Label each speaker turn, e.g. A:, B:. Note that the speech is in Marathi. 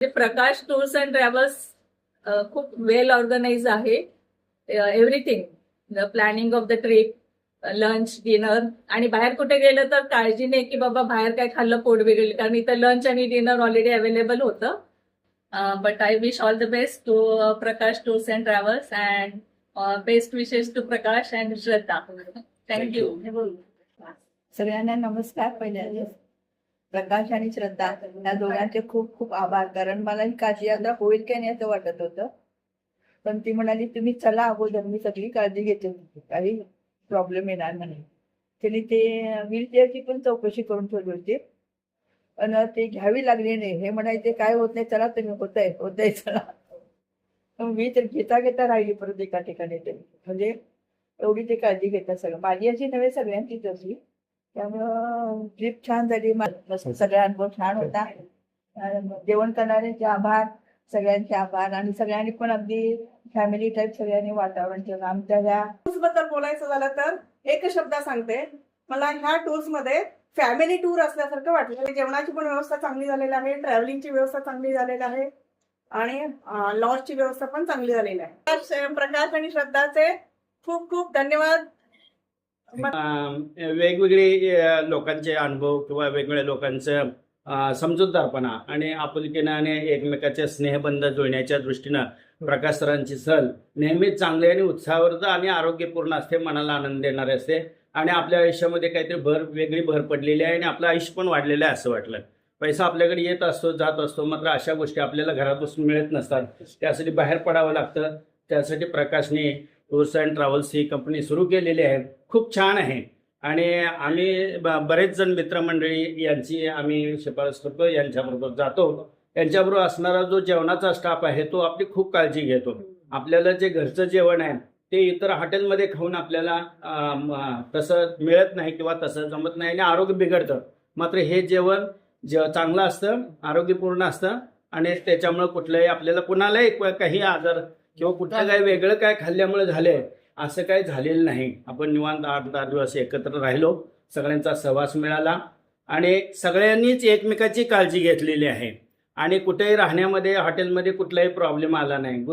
A: प्रकाश टूर्स अँड ट्रॅव्हल्स खूप वेल ऑर्गनाइज आहे. Everything, the planning of the trip, lunch, dinner, आणि बाहेर कुठे गेलं तर काळजी नाही की बाबा बाहेर काय खाल्लं पोट बिघडलं, कारण इथं लंच आणि डिनर ऑलरेडी अवेलेबल होतं. But I wish all the best to Prakash tours and travels and best wishes to Prakash and Shraddha. Thank you.
B: सगळ्यांना नमस्कार. पहिल्यांदा प्रकाश आणि श्रद्धा या दोघांचे खूप खूप आभार, कारण मला ही काशी यात्रा होईल की नाही असं वाटत होतं. पण ती म्हणाली तुम्ही चला अगोदर, मी सगळी काळजी घेते, काही प्रॉब्लेम येणार नाही. तिने ते व्हीलचेअरची पण चौकशी करून ठेवली होती, पण ते घ्यावी लागली नाही. हे म्हणायचे काय होत नाही, चला तुम्ही, होतंय चला. मी तर घेता घेता राहिली परत एका ठिकाणी. ते म्हणजे एवढी ते काळजी घेतात सगळं. माझी अशी नव्हे, सगळ्यांचीच अशी. त्यामुळं ट्रिप छान झाली. सगळा अनुभव छान होता. जेवण करणाऱ्यांचे आभार, सगळ्यांचे आभार. आणि सगळ्यांनी पण अगदी फॅमिली टाईप सगळ्यांनी वातावरण ठेवलं. आमच्या ह्या
C: टूर्स बद्दल बोलायचं झालं तर एक शब्द सांगते, मला ह्या टूर्स मध्ये फॅमिली टूर असल्यासारखं वाटलं. जेवणाची पण व्यवस्था चांगली झालेली आहे, ट्रॅव्हलिंगची व्यवस्था चांगली झालेली आहे, आणि लॉजची व्यवस्था पण चांगली झालेली आहे. प्रकाश आणि श्रद्धाचे खूप खूप धन्यवाद.
D: वेगवेगळे लोकांचे अनुभव किंवा वेगवेगळ्या लोकांचं समजूतदारपणा आणि आपुलकीने एकमेकाचे स्नेहबंध जुळण्याच्या दृष्टीनं प्रकाश सरांची सहल नेहमीच चांगली आणि उत्साहवर्धक आणि आरोग्यपूर्ण असते, मनाला आनंद देणारे असते. आणि आपल्या आयुष्यामध्ये काहीतरी वेगळी भर पडलेली आहे आणि आपलं आयुष्य पण वाढलेलं आहे असं वाटलं. पैसा आपल्याकडे येत असतो, जात असतो, मात्र अशा गोष्टी आपल्याला घरात बसून मिळत नसतात. त्यासाठी बाहेर पडावं लागतं. त्यासाठी प्रकाशने tours and travels he company सुरू केलेली आहे. खूप छान आहे. आणि आम्ही बरेच जण मित्रमंडळी यांची आम्ही शिफारस करतो, यांच्याबरोबर जातो. यांच्याबरोबर असणारा जो जेवणाचा स्टाफ आहे तो आपली खूप काळजी घेतो. आपल्याला जे घरचं जेवण आहे ते इतर हॉटेलमध्ये खाऊन आपल्याला तसं मिळत नाही किंवा तसं जमत नाही आणि आरोग्य बिघडतं. मात्र हे जेवण चांगलं असतं, आरोग्यपूर्ण असतं, आणि त्याच्यामुळे कुठल्याही आपल्याला कुणालाही काही आजार किंवा कुठलं काही वेगळं काय खाल्ल्यामुळे झालंय असं काही झालेलं नाही. आपण निवांत 8-10 दिवस एकत्र राहिलो, सगळ्यांचा सहवास मिळाला आणि सगळ्यांनीच एकमेकाची काळजी घेतलेली आहे. आणि कुठेही राहण्यामध्ये हॉटेलमध्ये कुठलाही प्रॉब्लेम आला नाही.